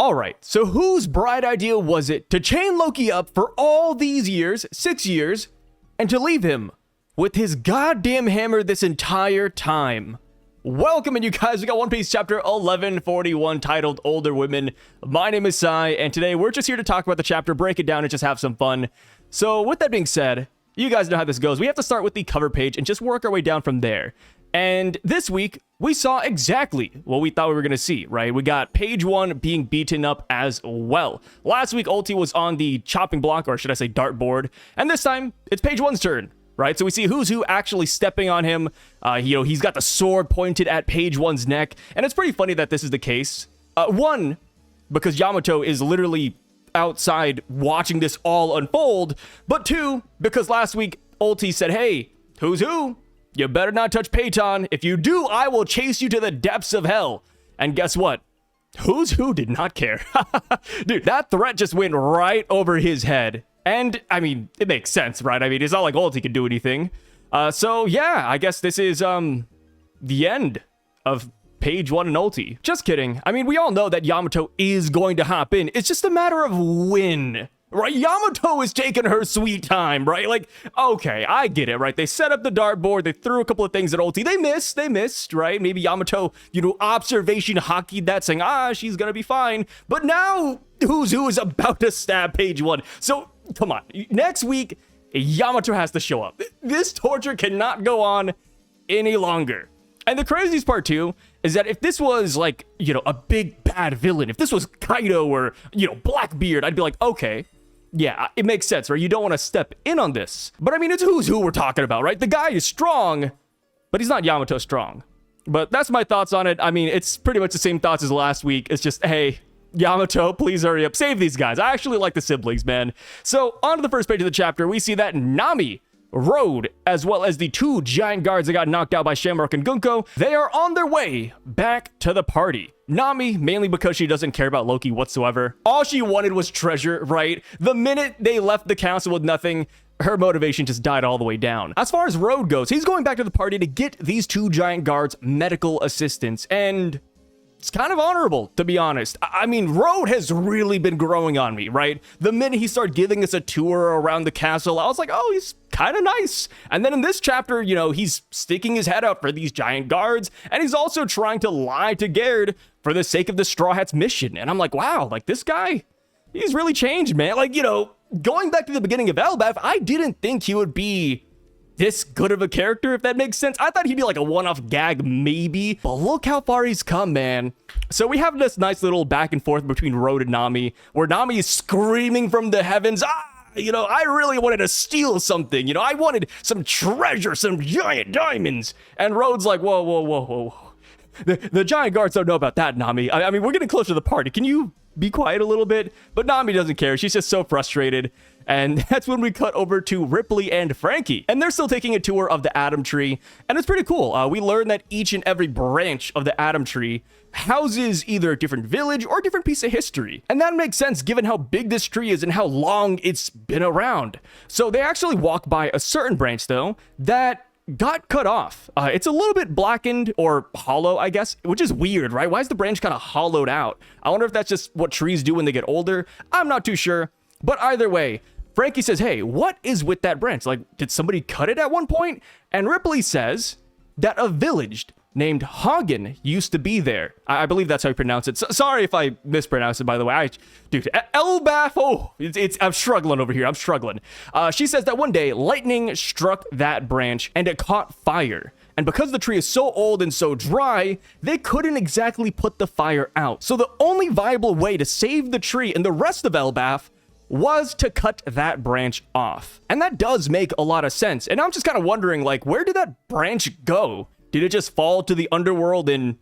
Alright, so whose bright idea was it to chain Loki up for all these years, 6 years, and to leave him with his goddamn hammer this entire time? Welcome in, you guys. We got One Piece chapter 1141 titled Older Women. My name is Sai, and today we're just here to talk about the chapter, break it down, and just have some fun. So with that being said, you guys know how this goes. We have to start with the cover page and just work our way down from there. And this week, we saw exactly what we thought we were going to see, right? We got page 1 being beaten up as well. Last week, Ulti was on the chopping block, or should I say dartboard. And this time, it's page 1's turn, right? So we see who's who actually stepping on him. He's got the sword pointed at page 1's neck. And it's pretty funny that this is the case. One, because Yamato is literally outside watching this all unfold. But two, because last week, Ulti said, hey, who's who? You better not touch Peyton. If you do, I will chase you to the depths of hell. And guess what? Who's who did not care. Dude, that threat just went right over his head. And, I mean, it makes sense, right? I mean, it's not like Ulti could do anything. So, yeah, I guess this is, the end of page 1 and Ulti. Just kidding. I mean, we all know that Yamato is going to hop in. It's just a matter of when. Right, Yamato is taking her sweet time, right? Like, okay, I get it, right? They set up the dartboard, they threw a couple of things at Ulti, they missed, right? Maybe Yamato, observation hockeyed that, saying, she's gonna be fine. But now, who's who is about to stab page 1. So, come on, next week, Yamato has to show up. This torture cannot go on any longer. And the craziest part, too, is that if this was, like, a big bad villain, if this was Kaido or, Blackbeard, I'd be like, okay, yeah, it makes sense, right? You don't want to step in on this. But I mean, it's who's who we're talking about, right? The guy is strong, but he's not Yamato strong. But that's my thoughts on it. I mean, it's pretty much the same thoughts as last week. It's just, hey, Yamato, please hurry up. Save these guys. I actually like the siblings, man. So, on to the first page of the chapter, we see that Nami, Road, as well as the 2 giant guards that got knocked out by Shamrock and Gunko, they are on their way back to the party. Nami, mainly because she doesn't care about Loki whatsoever. All she wanted was treasure, right? The minute they left the council with nothing, her motivation just died all the way down. As far as Road goes, he's going back to the party to get these 2 giant guards medical assistance, and it's kind of honorable, to be honest. I mean, Road has really been growing on me, right? The minute he started giving us a tour around the castle, I was like, oh, he's kind of nice. And then in this chapter, he's sticking his head out for these giant guards, and he's also trying to lie to Garrett for the sake of the Straw Hats mission. And I'm like, wow, like, this guy, he's really changed, man. Like, going back to the beginning of Elbaf, I didn't think he would be this good of a character, if that makes sense. I thought he'd be like a one-off gag, maybe, but look how far he's come, man. So we have this nice little back and forth between Road and Nami, where Nami is screaming from the heavens, I really wanted to steal something, I wanted some treasure, some giant diamonds. And Road's like, whoa, whoa, whoa, whoa. The giant guards don't know about that, Nami. I mean, we're getting closer to the party. Can you be quiet a little bit? But Nami doesn't care. She's just so frustrated. And that's when we cut over to Ripley and Frankie. And they're still taking a tour of the Atom Tree. And it's pretty cool. We learn that each and every branch of the Atom Tree houses either a different village or a different piece of history. And that makes sense given how big this tree is and how long it's been around. So they actually walk by a certain branch, though, that got cut off. It's a little bit blackened or hollow, I guess, which is weird, right? Why is the branch kind of hollowed out? I wonder if that's just what trees do when they get older. I'm not too sure. But either way, Frankie says, hey, what is with that branch? Like, did somebody cut it at one point? And Ripley says that a village named Hagen used to be there. I believe that's how you pronounce it. So, sorry if I mispronounce it, by the way. Dude, Elbaf, I'm struggling over here. I'm struggling. She says that one day, lightning struck that branch and it caught fire. And because the tree is so old and so dry, they couldn't exactly put the fire out. So the only viable way to save the tree and the rest of Elbaf was to cut that branch off. And that does make a lot of sense. And I'm just kind of wondering, like, where did that branch go? Did it just fall to the underworld and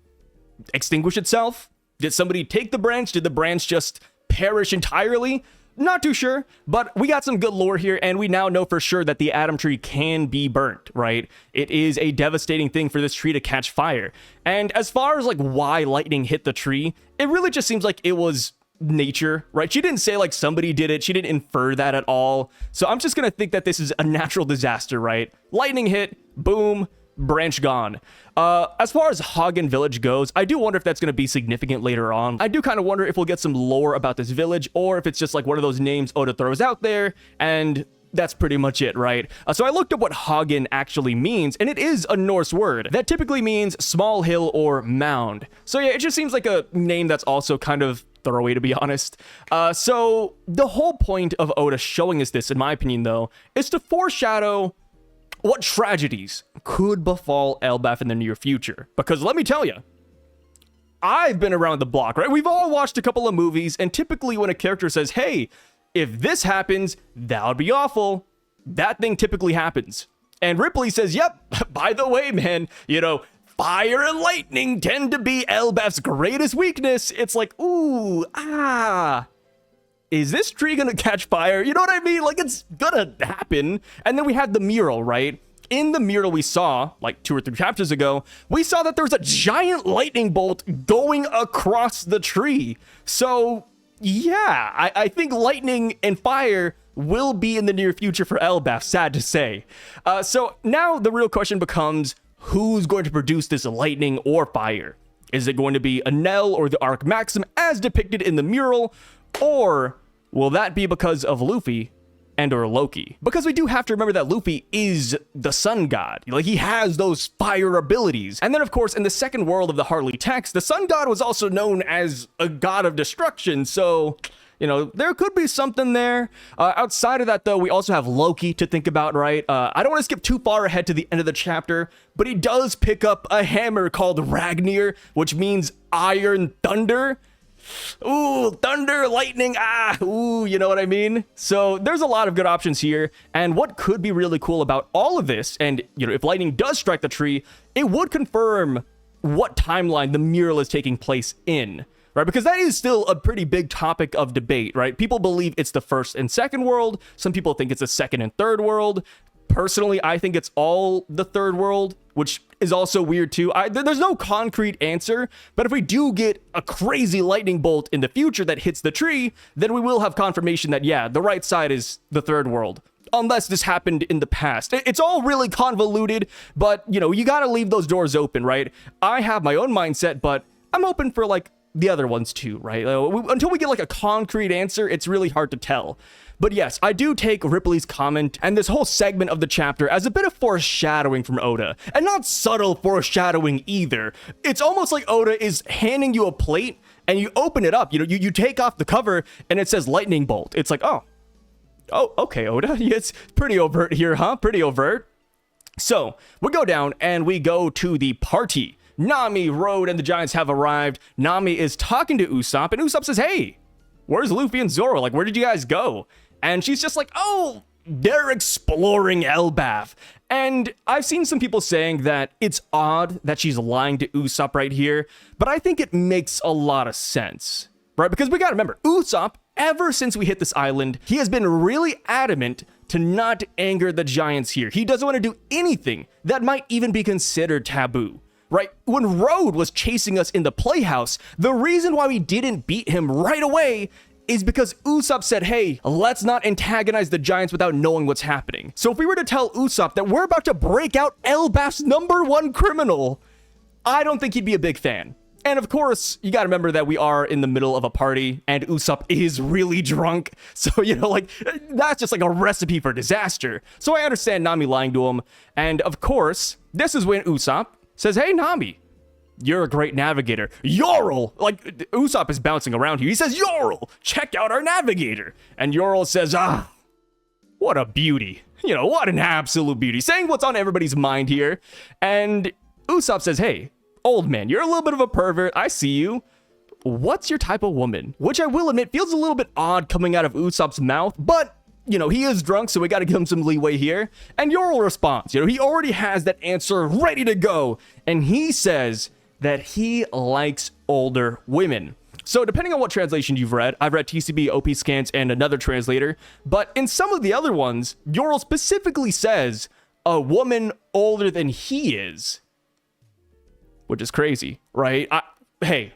extinguish itself? Did somebody take the branch? Did the branch just perish entirely? Not too sure, but we got some good lore here, and we now know for sure that the Atom Tree can be burnt, right? It is a devastating thing for this tree to catch fire. And as far as, like, why lightning hit the tree, it really just seems like it was nature, right? She didn't say like somebody did it. She didn't infer that at all. So I'm just gonna think that this is a natural disaster, right? Lightning hit, boom, branch gone. As far as Hagen Village goes, I do wonder if that's going to be significant later on. I do kind of wonder if we'll get some lore about this village, or if it's just like one of those names Oda throws out there, and that's pretty much it, right? So I looked up what Hagen actually means, and it is a Norse word that typically means small hill or mound. So yeah, it just seems like a name that's also kind of throwaway, to be honest. So the whole point of Oda showing us this, in my opinion, though, is to foreshadow what tragedies could befall Elbaf in the near future. Because let me tell you, I've been around the block, right? We've all watched a couple of movies, and typically when a character says, hey, if this happens, that would be awful, that thing typically happens. And Ripley says, yep, by the way, man, you know, fire and lightning tend to be Elbaf's greatest weakness. It's like, ooh, is this tree gonna catch fire? You know what I mean? Like, it's gonna happen. And then we had the mural, right? In the mural we saw, like 2 or 3 chapters ago, we saw that there was a giant lightning bolt going across the tree. So yeah, I think lightning and fire will be in the near future for Elbaf, sad to say. So now the real question becomes, who's going to produce this lightning or fire? Is it going to be Enel or the Arc Maxim as depicted in the mural? Or will that be because of Luffy and or Loki? Because we do have to remember that Luffy is the sun god. Like, he has those fire abilities. And then, of course, in the second world of the Harley text, the sun god was also known as a god of destruction. So, you know, there could be something there. Outside of that, though, we also have Loki to think about, right? I don't want to skip too far ahead to the end of the chapter, but he does pick up a hammer called Ragnir, which means iron thunder. Ooh, thunder, lightning, ooh, you know what I mean? So there's a lot of good options here, and what could be really cool about all of this, and, you know, if lightning does strike the tree, it would confirm what timeline the mural is taking place in, right? Because that is still a pretty big topic of debate, right? People believe it's the first and second world. Some people think it's the second and third world. Personally, I think it's all the third world, which is also weird too. There's no concrete answer, but if we do get a crazy lightning bolt in the future that hits the tree, then we will have confirmation that, yeah, the right side is the third world. Unless this happened in the past. It's all really convoluted, but, you know, you gotta leave those doors open, right? I have my own mindset, but I'm open for, like, the other ones too, right? Until we get, like, a concrete answer, it's really hard to tell. But yes, I do take Ripley's comment and this whole segment of the chapter as a bit of foreshadowing from Oda. And not subtle foreshadowing either. It's almost like Oda is handing you a plate and you open it up. You know, you take off the cover and it says lightning bolt. It's like, oh, okay, Oda. It's pretty overt here, huh? Pretty overt. So we go down and we go to the party. Nami, Road, and the Giants have arrived. Nami is talking to Usopp, and Usopp says, hey, where's Luffy and Zoro? Like, where did you guys go? And she's just like, oh, they're exploring Elbaf. And I've seen some people saying that it's odd that she's lying to Usopp right here, but I think it makes a lot of sense, right? Because we gotta remember, Usopp, ever since we hit this island, he has been really adamant to not anger the Giants here. He doesn't want to do anything that might even be considered taboo. Right? When Road was chasing us in the playhouse, the reason why we didn't beat him right away is because Usopp said, hey, let's not antagonize the Giants without knowing what's happening. So if we were to tell Usopp that we're about to break out Elbaf's #1 criminal, I don't think he'd be a big fan. And of course, you gotta remember that we are in the middle of a party and Usopp is really drunk. So, you know, like, that's just like a recipe for disaster. So I understand Nami lying to him. And of course, this is when Usopp says, hey, Nami, you're a great navigator. Yorl! Like, Usopp is bouncing around here. He says, Yorl, check out our navigator. And Yorl says, what a beauty. You know, what an absolute beauty. Saying what's on everybody's mind here. And Usopp says, hey, old man, you're a little bit of a pervert. I see you. What's your type of woman? Which I will admit feels a little bit odd coming out of Usopp's mouth, but you know, he is drunk, so we got to give him some leeway here. And Yorl responds, you know, he already has that answer ready to go. And he says that he likes older women. So depending on what translation you've read, I've read TCB, OP Scans, and another translator. But in some of the other ones, Yorl specifically says a woman older than he is. Which is crazy, right? Hey,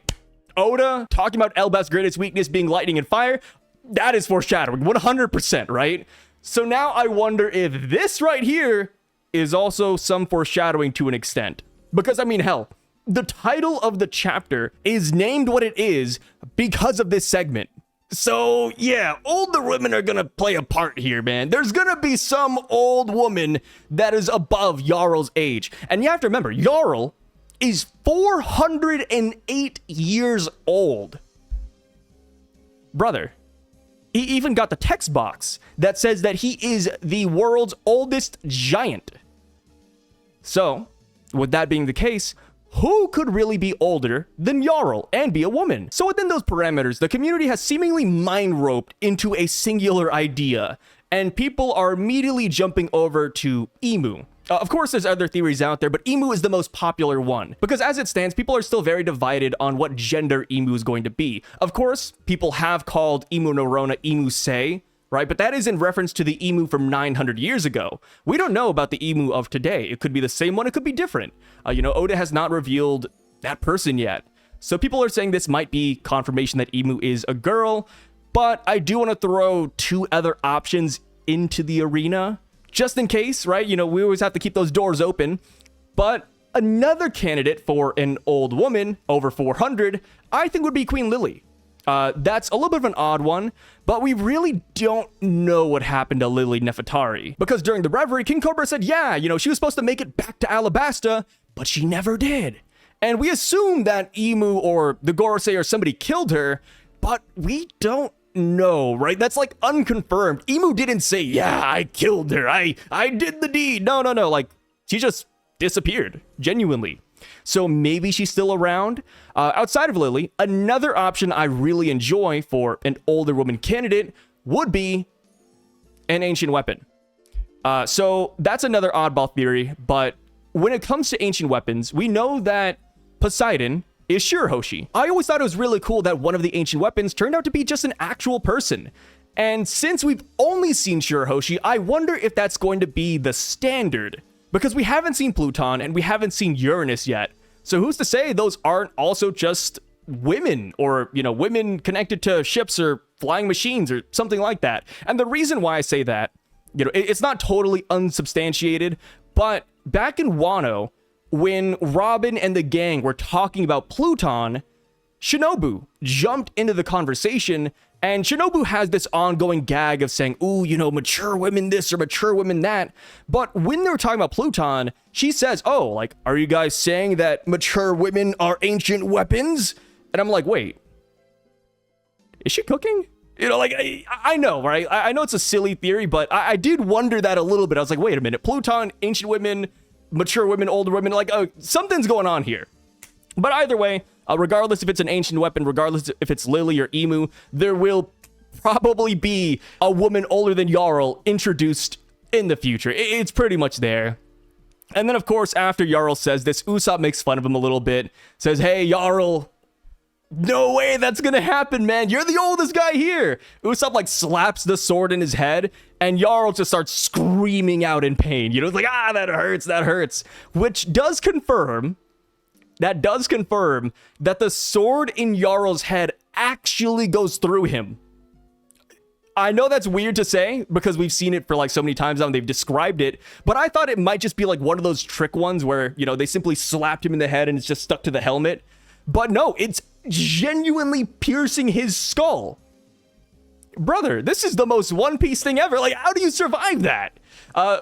Oda talking about Elbaf's greatest weakness being lightning and fire. That is foreshadowing, 100%, right? So now I wonder if this right here is also some foreshadowing to an extent. Because, I mean, hell, the title of the chapter is named what it is because of this segment. So, yeah, older women are gonna play a part here, man. There's gonna be some old woman that is above Jarl's age. And you have to remember, Jarl is 408 years old. Brother, he even got the text box that says that he is the world's oldest giant. So, with that being the case, who could really be older than Jarl and be a woman? So within those parameters, the community has seemingly mind-roped into a singular idea, and people are immediately jumping over to Emu. Of course, there's other theories out there, but Emu is the most popular one. Because as it stands, people are still very divided on what gender Emu is going to be. Of course, people have called Emu no Rona Emu Sei, right? But that is in reference to the Emu from 900 years ago. We don't know about the Emu of today. It could be the same one, it could be different. Oda has not revealed that person yet. So people are saying this might be confirmation that Emu is a girl, but I do want to throw two other options into the arena, just in case, right? We always have to keep those doors open. But another candidate for an old woman over 400, I think would be Queen Lily. That's a little bit of an odd one, but we really don't know what happened to Lily Nefertari. Because during the Reverie, King Cobra said, yeah, she was supposed to make it back to Alabasta, but she never did. And we assume that Emu or the Gorosei or somebody killed her, but we don't know, right? That's like unconfirmed. Emu didn't say, yeah, I killed her. I did the deed. No. Like, she just disappeared, genuinely. So maybe she's still around. Outside of Lily, another option I really enjoy for an older woman candidate would be an ancient weapon. So that's another oddball theory, but when it comes to ancient weapons, we know that Poseidon is Shirahoshi. I always thought it was really cool that one of the ancient weapons turned out to be just an actual person. And since we've only seen Shirahoshi, I wonder if that's going to be the standard. Because we haven't seen Pluton and we haven't seen Uranus yet. So who's to say those aren't also just women or, women connected to ships or flying machines or something like that. And the reason why I say that, it's not totally unsubstantiated, but back in Wano, when Robin and the gang were talking about Pluton, Shinobu jumped into the conversation, and Shinobu has this ongoing gag of saying, ooh, mature women this or mature women that. But when they were talking about Pluton, she says, oh, like, are you guys saying that mature women are ancient weapons? And I'm like, wait, is she cooking? I know, right? I know it's a silly theory, but I did wonder that a little bit. I was like, wait a minute, Pluton, ancient women, mature women, older women, like, something's going on here. But either way, regardless if it's an ancient weapon, regardless if it's Lily or Emu, there will probably be a woman older than Jarl introduced in the future. It's pretty much there. And then, of course, after Jarl says this, Usopp makes fun of him a little bit, says, hey, Jarl, no way that's gonna happen, man. You're the oldest guy here. Usopp, like, slaps the sword in his head, and Jarl just starts screaming out in pain. It's like, that hurts. Which does confirm... that the sword in Jarl's head actually goes through him. I know that's weird to say because we've seen it for like so many times now and they've described it, but I thought it might just be like one of those trick ones where, they simply slapped him in the head and it's just stuck to the helmet. But no, it's genuinely piercing his skull. Brother, this is the most One Piece thing ever. Like, how do you survive that?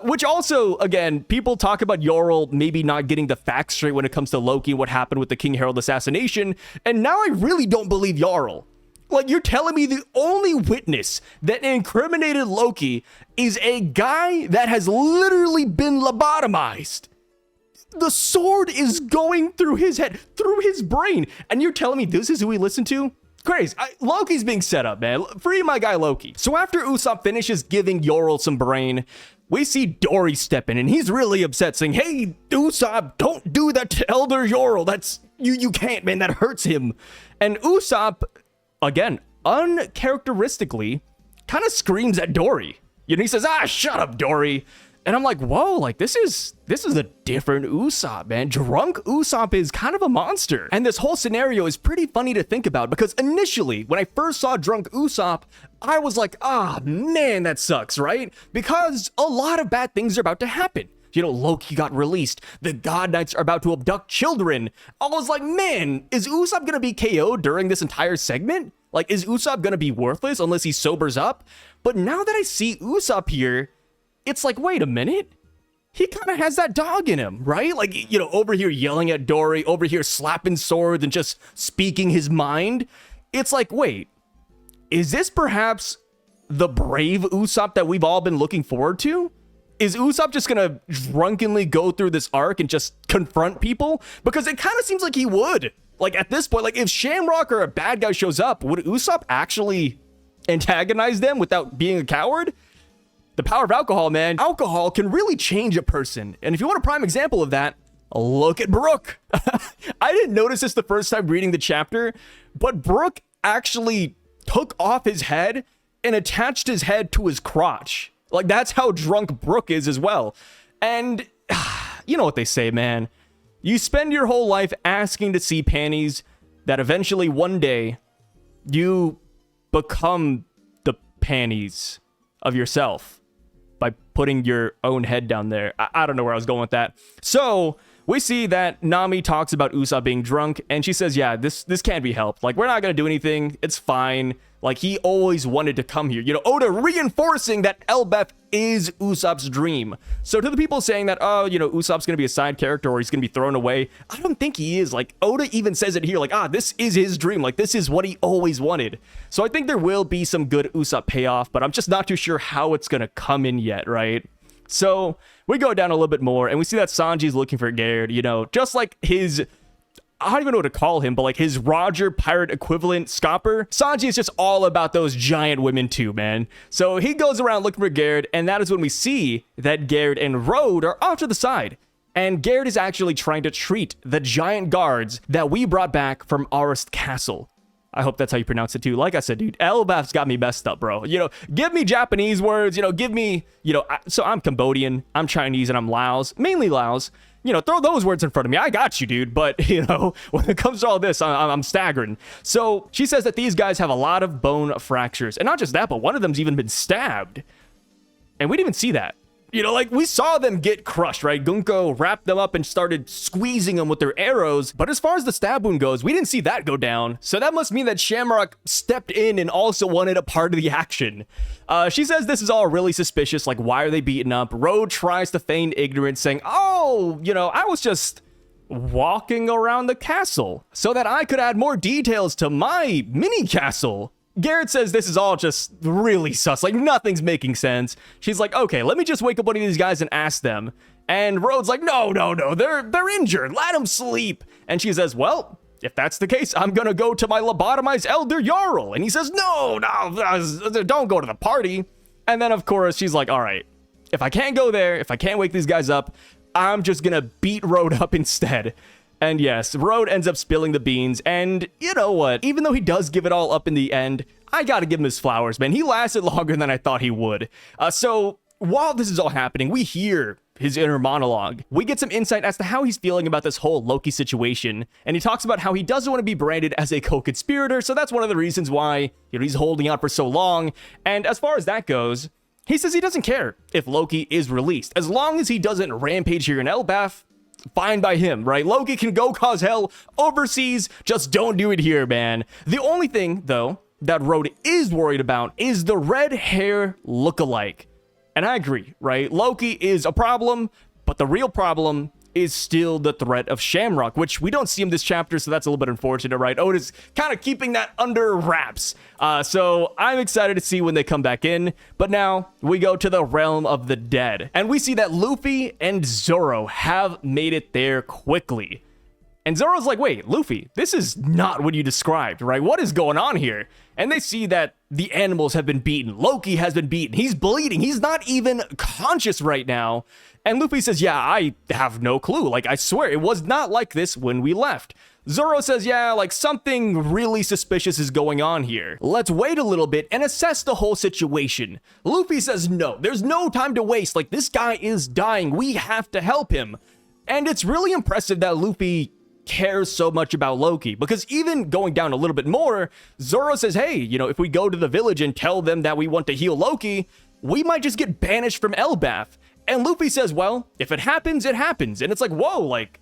Which also, again, people talk about Jarl maybe not getting the facts straight when it comes to Loki and what happened with the King Herald assassination. And now I really don't believe Jarl. Like, you're telling me the only witness that incriminated Loki is a guy that has literally been lobotomized. The sword is going through his head, through his brain. And you're telling me this is who we listen to? Crazy. Loki's being set up, man. Free my guy Loki. So after Usopp finishes giving Jarl some brain, we see Dory step in, and he's really upset, saying, hey, Usopp, don't do that to Elder Jarl. That's, you can't, man. That hurts him. And Usopp, again, uncharacteristically, kind of screams at Dory. He says, shut up, Dory. And I'm like, whoa, like, this is a different Usopp, man. Drunk Usopp is kind of a monster. And this whole scenario is pretty funny to think about because initially, when I first saw drunk Usopp, I was like, man, that sucks, right? Because a lot of bad things are about to happen. Loki got released. The God Knights are about to abduct children. I was like, man, is Usopp gonna be KO'd during this entire segment? Like, is Usopp gonna be worthless unless he sobers up? But now that I see Usopp here, it's like, wait a minute. He kind of has that dog in him, right? Like, over here yelling at Dory, over here slapping swords and just speaking his mind. It's like, wait, is this perhaps the brave Usopp that we've all been looking forward to? Is Usopp just gonna drunkenly go through this arc and just confront people? Because it kind of seems like he would. Like, at this point, like, if Shamrock or a bad guy shows up, would Usopp actually antagonize them without being a coward? The power of alcohol, man. Alcohol can really change a person. And if you want a prime example of that, look at Brook. I didn't notice this the first time reading the chapter, but Brook actually took off his head and attached his head to his crotch. Like, that's how drunk Brook is as well. And you know what they say, man. You spend your whole life asking to see panties that eventually one day you become the panties of yourself by putting your own head down there. I don't know where I was going with that. So we see that Nami talks about Usopp being drunk, and she says, yeah, this can't be helped. Like, we're not going to do anything. It's fine. Like, he always wanted to come here. Oda reinforcing that Elbaf is Usopp's dream. So to the people saying that, oh, Usopp's going to be a side character or he's going to be thrown away, I don't think he is. Like, Oda even says it here, like, this is his dream. Like, this is what he always wanted. So I think there will be some good Usopp payoff, but I'm just not too sure how it's going to come in yet, right? So we go down a little bit more and we see that Sanji's looking for Garrett, just like his, I don't even know what to call him, but like his Roger pirate equivalent Scopper. Sanji is just all about those giant women too, man. So he goes around looking for Garrett, and that is when we see that Garrett and Road are off to the side. And Garrett is actually trying to treat the giant guards that we brought back from Arist Castle. I hope that's how you pronounce it too. Like I said, dude, Elbaf's got me messed up, bro. Give me Japanese words, give me, so I'm Cambodian, I'm Chinese, and I'm Laos, mainly Laos. Throw those words in front of me. I got you, dude. But, when it comes to all this, I'm staggering. So she says that these guys have a lot of bone fractures. And not just that, but one of them's even been stabbed. And we didn't even see that. We saw them get crushed, right? Gunko wrapped them up and started squeezing them with their arrows. But as far as the stab wound goes, we didn't see that go down. So that must mean that Shamrock stepped in and also wanted a part of the action. She says this is all really suspicious. Like, why are they beaten up? Road tries to feign ignorance, saying, oh, I was just walking around the castle so that I could add more details to my mini castle. Garrett says this is all just really sus, like nothing's making sense. She's like, okay, let me just wake up one of these guys and ask them. And Rhode's like, no, they're injured, let them sleep. And she says, well, if that's the case, I'm gonna go to my lobotomized elder Jarl. And he says, no, don't go to the party. And then of course she's like, all right, if I can't go there, if I can't wake these guys up, I'm just gonna beat Rode up instead. And yes, Road ends up spilling the beans, and you know what? Even though he does give it all up in the end, I gotta give him his flowers, man. He lasted longer than I thought he would. So while this is all happening, we hear his inner monologue. We get some insight as to how he's feeling about this whole Loki situation, and he talks about how he doesn't want to be branded as a co-conspirator, so that's one of the reasons why he's holding out for so long. And as far as that goes, he says he doesn't care if Loki is released. As long as he doesn't rampage here in Elbaf, fine by him, right? Loki can go cause hell overseas, just don't do it here, man. The only thing, though, that Road is worried about is the red hair lookalike. And I agree, right? Loki is a problem, but the real problem is still the threat of Shamrock, which we don't see him this chapter, so that's a little bit unfortunate, right? Oda's kind of keeping that under wraps. So I'm excited to see when they come back in. But now we go to the realm of the dead, and we see that Luffy and Zoro have made it there quickly. And Zoro's like, wait, Luffy, this is not what you described, right? What is going on here? And they see that the animals have been beaten. Loki has been beaten. He's bleeding. He's not even conscious right now. And Luffy says, yeah, I have no clue. Like, I swear, it was not like this when we left. Zoro says, yeah, like something really suspicious is going on here. Let's wait a little bit and assess the whole situation. Luffy says, no, there's no time to waste. Like, this guy is dying. We have to help him. And it's really impressive that Luffy cares so much about Loki, because even going down a little bit more, Zoro says, hey, if we go to the village and tell them that we want to heal Loki, we might just get banished from Elbaf. And Luffy says, well, if it happens, it happens. And it's like, whoa, like,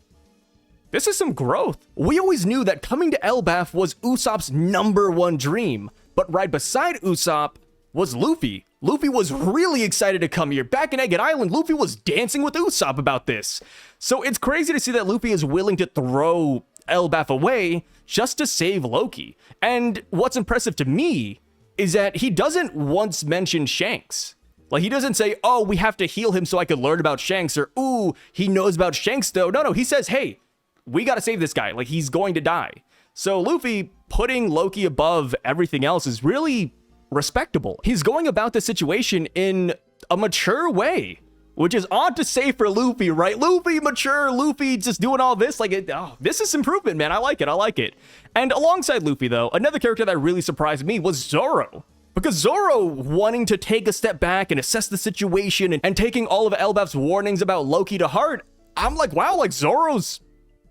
this is some growth. We always knew that coming to Elbaf was Usopp's #1 dream. But right beside Usopp was Luffy. Luffy was really excited to come here. Back in Egghead Island, Luffy was dancing with Usopp about this. So it's crazy to see that Luffy is willing to throw Elbaf away just to save Loki. And what's impressive to me is that he doesn't once mention Shanks. Like, he doesn't say, oh, we have to heal him so I can learn about Shanks, or, ooh, he knows about Shanks though. No, he says, hey, we gotta save this guy. Like, he's going to die. So Luffy putting Loki above everything else is really respectable. He's going about the situation in a mature way, which is odd to say for Luffy, right? Luffy, mature, Luffy just doing all this. Like, this is improvement, man. I like it. And alongside Luffy, though, another character that really surprised me was Zoro. Because Zoro wanting to take a step back and assess the situation and taking all of Elbaf's warnings about Loki to heart, I'm like, wow, like Zoro's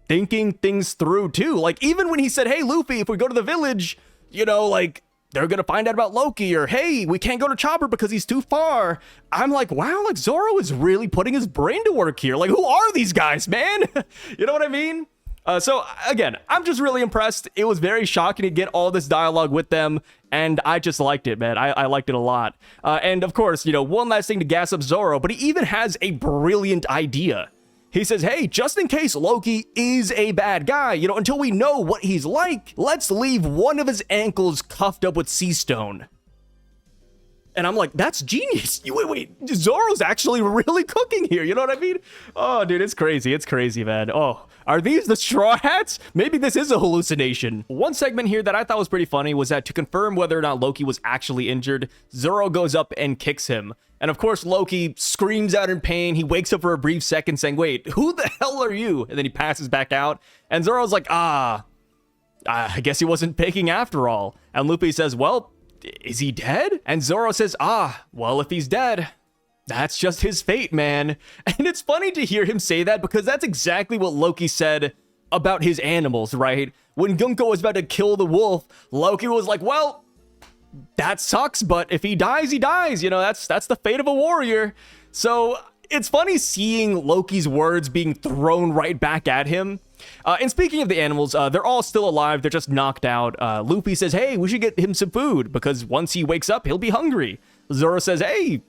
thinking things through too. Like, even when he said, hey, Luffy, if we go to the village, you know, like, they're gonna find out about Loki, or hey, we can't go to Chopper because he's too far. I'm like, wow, like Zoro is really putting his brain to work here. Like, who are these guys, man? You know what I mean? So again, I'm just really impressed. It was very shocking to get all this dialogue with them, and I just liked it, man. I liked it a lot. And of course, you know, one last thing to gas up Zoro, but he even has a brilliant idea. He says, hey, just in case Loki is a bad guy, you know, until we know what he's like, let's leave one of his ankles cuffed up with sea stone. And I'm like, that's genius. Wait, Zoro's actually really cooking here. You know what I mean? Oh, dude, it's crazy, man. Oh, are these the Straw Hats? Maybe this is a hallucination. One segment here that I thought was pretty funny was that to confirm whether or not Loki was actually injured, Zoro goes up and kicks him. And of course, Loki screams out in pain. He wakes up for a brief second saying, wait, who the hell are you? And then he passes back out. And Zoro's like, I guess he wasn't picking after all. And Luffy says, well, is he dead? And Zoro says, well, if he's dead, that's just his fate, man. And it's funny to hear him say that because that's exactly what Loki said about his animals, right? When Gunko was about to kill the wolf, Loki was like, well, that sucks, but if he dies, he dies. You know, that's the fate of a warrior. So it's funny seeing Loki's words being thrown right back at him. And speaking of the animals, they're all still alive. They're just knocked out. Luffy says, hey, we should get him some food because once he wakes up, he'll be hungry. Zoro says, hey,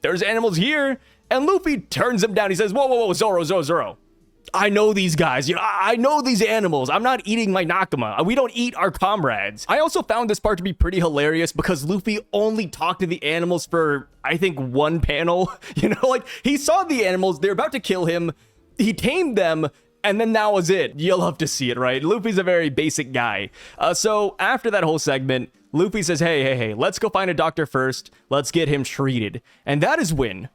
there's animals here. And Luffy turns him down. He says, whoa, Zoro. I know these guys. You know, I know these animals. I'm not eating my Nakama. We don't eat our comrades. I also found this part to be pretty hilarious because Luffy only talked to the animals for, I think, one panel. You know, like, he saw the animals. They're about to kill him. He tamed them. And then that was it. You'll love to see it, right? Luffy's a very basic guy. So after that whole segment, Luffy says, hey, let's go find a doctor first. Let's get him treated. And that is when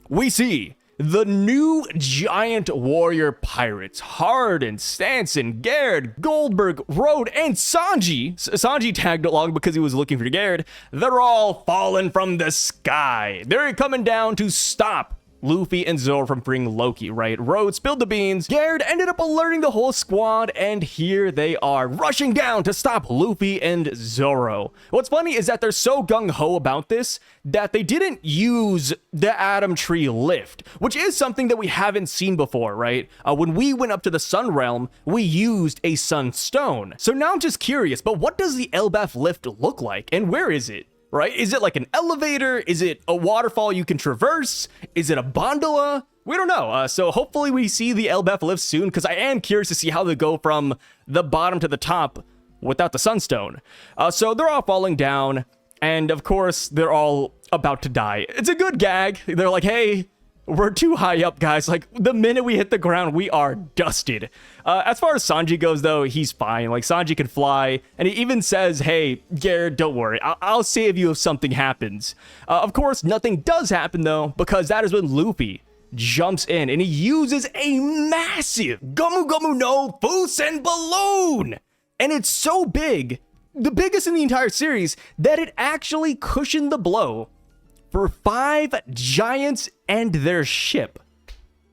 we see the new giant warrior pirates, Hajruden, Stanson, Garrett, Goldberg, Road, and Sanji. Sanji tagged along because he was looking for Garrett. They're all falling from the sky. They're coming down to stop Luffy and Zoro from freeing Loki, right? Road spilled the beans. Garrett ended up alerting the whole squad, and here they are, rushing down to stop Luffy and Zoro. What's funny is that they're so gung-ho about this that they didn't use the Atom Tree lift, which is something that we haven't seen before, right? When we went up to the Sun Realm, we used a Sun Stone. So now I'm just curious, but what does the Elbaf lift look like, and where is it? Right? Is it like an elevator? Is it a waterfall you can traverse? Is it a gondola? We don't know. So hopefully we see the Elbaf lift soon because I am curious to see how they go from the bottom to the top without the Sunstone. So they're all falling down, and of course they're all about to die. It's a good gag. They're like, hey, we're too high up, guys. Like, the minute we hit the ground, we are dusted. As far as Sanji goes, though, he's fine. Like, Sanji can fly. And he even says, hey, Garrett, don't worry. I'll save you if something happens. Of course, nothing does happen, though, because that is when Luffy jumps in. And he uses a massive Gomu Gomu no Fusen balloon. And it's so big, the biggest in the entire series, that it actually cushioned the blow for 5 giants and their ship.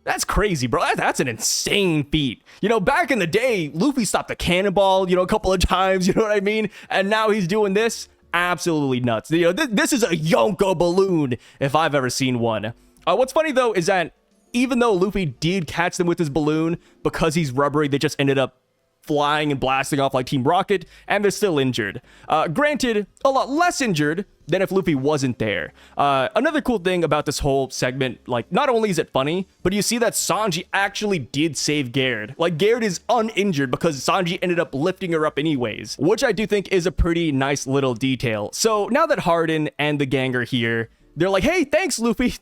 That's crazy, bro. That's an insane feat. You know, back in the day, Luffy stopped the cannonball, you know, a couple of times, you know what I mean? And now he's doing this. Absolutely nuts. You know, this is a Yonko balloon if I've ever seen one. What's funny, though, is that even though Luffy did catch them with his balloon, because he's rubbery, they just ended up flying and blasting off like Team Rocket, and they're still injured. Granted, a lot less injured than if Luffy wasn't there. Another cool thing about this whole segment, like, not only is it funny, but you see that Sanji actually did save Garrett. Like, Garrett is uninjured because Sanji ended up lifting her up anyways, which I do think is a pretty nice little detail. So now that Hajruden and the gang are here, they're like, hey, thanks, Luffy.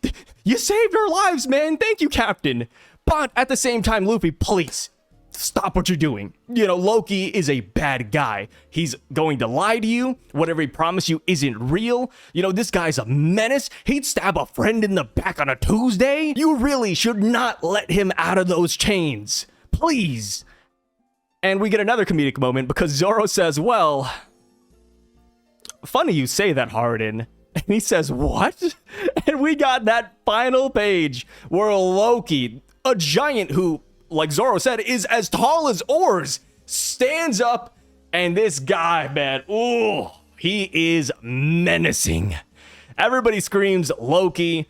You saved our lives, man. Thank you, Captain. But at the same time, Luffy, please, stop what you're doing. You know, Loki is a bad guy. He's going to lie to you. Whatever he promised you isn't real. You know, this guy's a menace. He'd stab a friend in the back on a Tuesday. You really should not let him out of those chains. Please. And we get another comedic moment because Zoro says, well, funny you say that, Hajruden. And he says, what? And we got that final page where Loki, a giant who, like Zoro said, is as tall as oars, stands up, and this guy, man, ooh, he is menacing. Everybody screams Loki,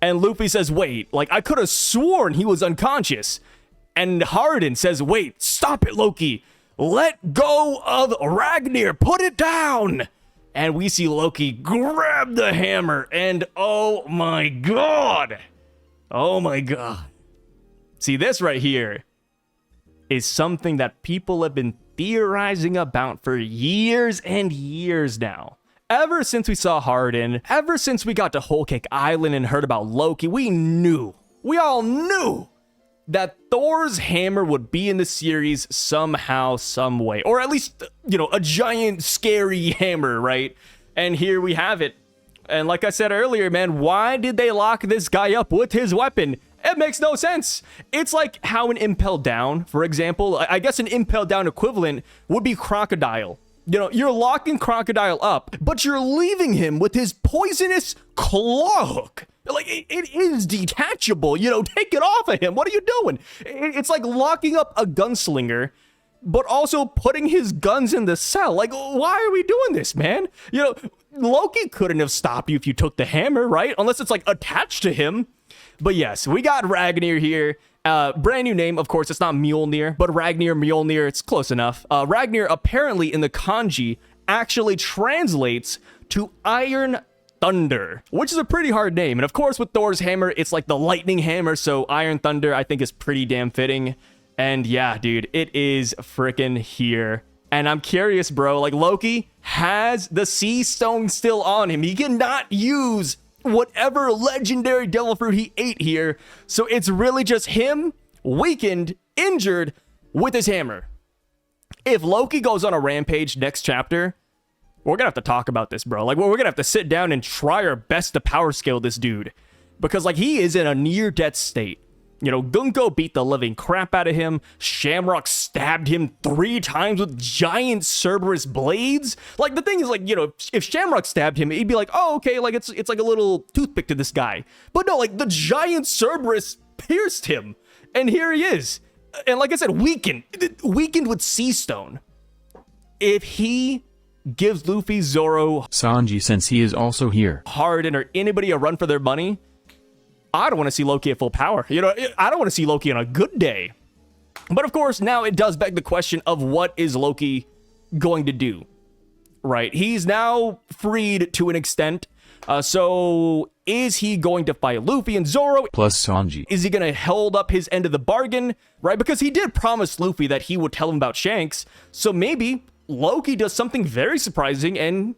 and Luffy says, wait, like, I could have sworn he was unconscious. And Hajruden says, wait, stop it, Loki. Let go of Ragnir, put it down. And we see Loki grab the hammer, and oh my god. Oh my god. See, this right here is something that people have been theorizing about for years and years now. Ever since we saw Hajruden, ever since we got to Whole Cake Island and heard about Loki, we all knew that Thor's hammer would be in the series somehow, some way. Or at least, you know, a giant, scary hammer, right? And here we have it. And like I said earlier, man, why did they lock this guy up with his weapon? It makes no sense. It's like how an Impel Down, for example, I guess an Impel Down equivalent would be Crocodile. You know, you're locking Crocodile up, but you're leaving him with his poisonous claw hook. Like, it is detachable. You know, take it off of him. What are you doing? It's like locking up a gunslinger, but also putting his guns in the cell. Like, why are we doing this, man? You know, Loki couldn't have stopped you if you took the hammer, right? Unless it's, like, attached to him. But yes, we got Ragnir here. Brand new name, of course. It's not Mjolnir, but Ragnir, Mjolnir, it's close enough. Ragnir apparently in the kanji actually translates to Iron Thunder, which is a pretty hard name. And of course, with Thor's hammer, it's like the lightning hammer. So Iron Thunder, I think, is pretty damn fitting. And yeah, dude, it is freaking here. And I'm curious, bro, like Loki has the Sea Stone still on him. He cannot use whatever legendary devil fruit he ate here. So it's really just him, weakened, injured, with his hammer. If Loki goes on a rampage next chapter, we're gonna have to talk about this, bro. Like, we're gonna have to sit down and try our best to power scale this dude. Because, like, he is in a near-death state. You know, Gunko beat the living crap out of him. Shamrock stabbed him 3 times with giant Cerberus blades. Like, the thing is, like, you know, if Shamrock stabbed him, he'd be like, oh, okay, like, it's like a little toothpick to this guy. But no, like, the giant Cerberus pierced him. And here he is. And like I said, weakened with Sea Stone. If he gives Luffy, Zoro, Sanji, since he is also here, Hajruden, or anybody a run for their money, I don't want to see Loki at full power. You know, I don't want to see Loki on a good day. But of course, now it does beg the question of what is Loki going to do, right? He's now freed to an extent. So is he going to fight Luffy and Zoro? plus Sanji. Is he going to hold up his end of the bargain, right? Because he did promise Luffy that he would tell him about Shanks. So maybe Loki does something very surprising and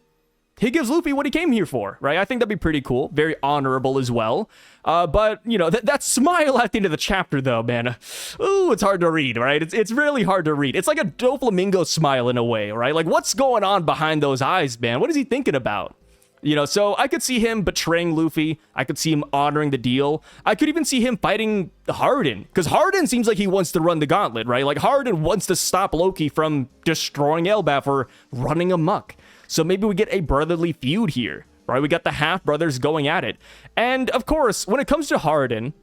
he gives Luffy what he came here for, right? I think that'd be pretty cool. Very honorable as well. But, you know, that smile at the end of the chapter, though, man. Ooh, it's hard to read, right? It's really hard to read. It's like a Doflamingo smile in a way, right? Like, what's going on behind those eyes, man? What is he thinking about? You know, so I could see him betraying Luffy. I could see him honoring the deal. I could even see him fighting Hajruden, because Hajruden seems like he wants to run the gauntlet, right? Like, Hajruden wants to stop Loki from destroying Elbaf or running amok. So maybe we get a brotherly feud here, right? We got the half-brothers going at it. And, of course, when it comes to Hajruden,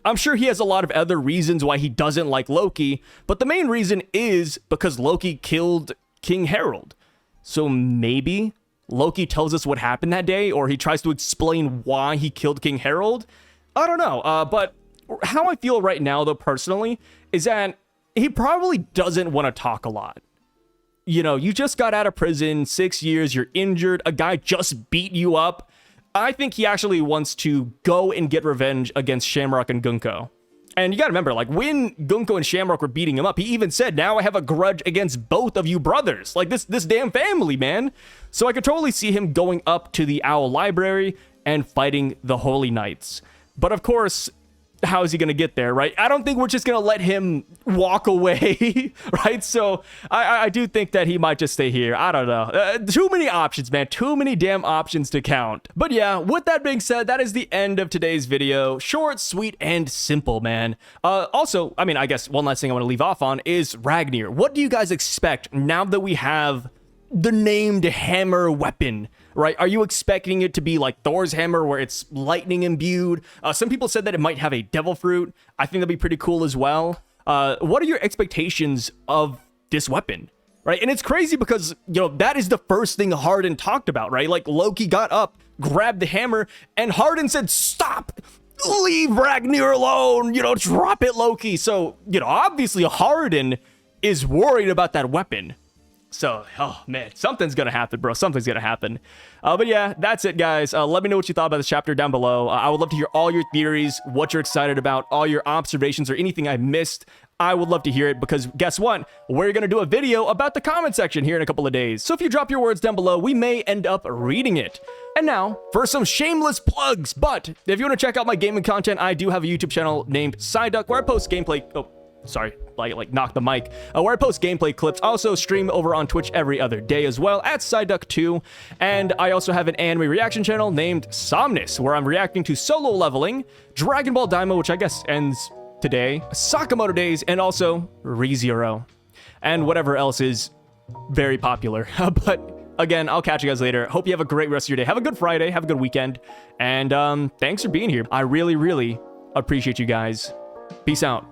I'm sure he has a lot of other reasons why he doesn't like Loki, but the main reason is because Loki killed King Harold. So maybe Loki tells us what happened that day, or he tries to explain why he killed King Harold. I don't know. But how I feel right now, though, personally, is that he probably doesn't want to talk a lot. You know, you just got out of prison, 6 years, you're injured, a guy just beat you up. I think he actually wants to go and get revenge against Shamrock and Gunko. And you gotta remember, like, when Gunko and Shamrock were beating him up, he even said, now I have a grudge against both of you brothers. Like, this damn family, man. So I could totally see him going up to the Owl Library and fighting the Holy Knights. But of course, how is he going to get there, right? I don't think we're just going to let him walk away, right? So I do think that he might just stay here. I don't know. Too many options, man. Too many damn options to count. But yeah, with that being said, that is the end of today's video. Short, sweet, and simple, man. Also, I mean, I guess one last thing I want to leave off on is Ragnir. What do you guys expect now that we have the named hammer weapon, right? Are you expecting it to be like Thor's hammer where it's lightning imbued? Some people said that it might have a devil fruit. I think that'd be pretty cool as well. What are your expectations of this weapon, right? And it's crazy because, you know, that is the first thing Hajruden talked about, right? Like, Loki got up, grabbed the hammer, and Hajruden said, stop! Leave Ragnir alone! You know, drop it, Loki! So, you know, obviously Hajruden is worried about that weapon. So, oh man, something's gonna happen, bro. Something's gonna happen. But yeah, that's it, guys. Let me know what you thought about this chapter down below. I would love to hear all your theories, what you're excited about, all your observations, or anything I missed. I would love to hear it because guess what? We're gonna do a video about the comment section here in a couple of days. So if you drop your words down below, we may end up reading it. And now, for some shameless plugs, but if you want to check out my gaming content, I do have a YouTube channel named Syvduck where I post gameplay. Oh, sorry, like knock the mic. Where I post gameplay clips. I also stream over on Twitch every other day as well at Syvduck2. And I also have an anime reaction channel named Somnus, where I'm reacting to Solo Leveling, Dragon Ball Daima, which I guess ends today, Sakamoto Days, and also ReZero, and whatever else is very popular. But again, I'll catch you guys later. Hope you have a great rest of your day. Have a good Friday. Have a good weekend. And thanks for being here. I really, really appreciate you guys. Peace out.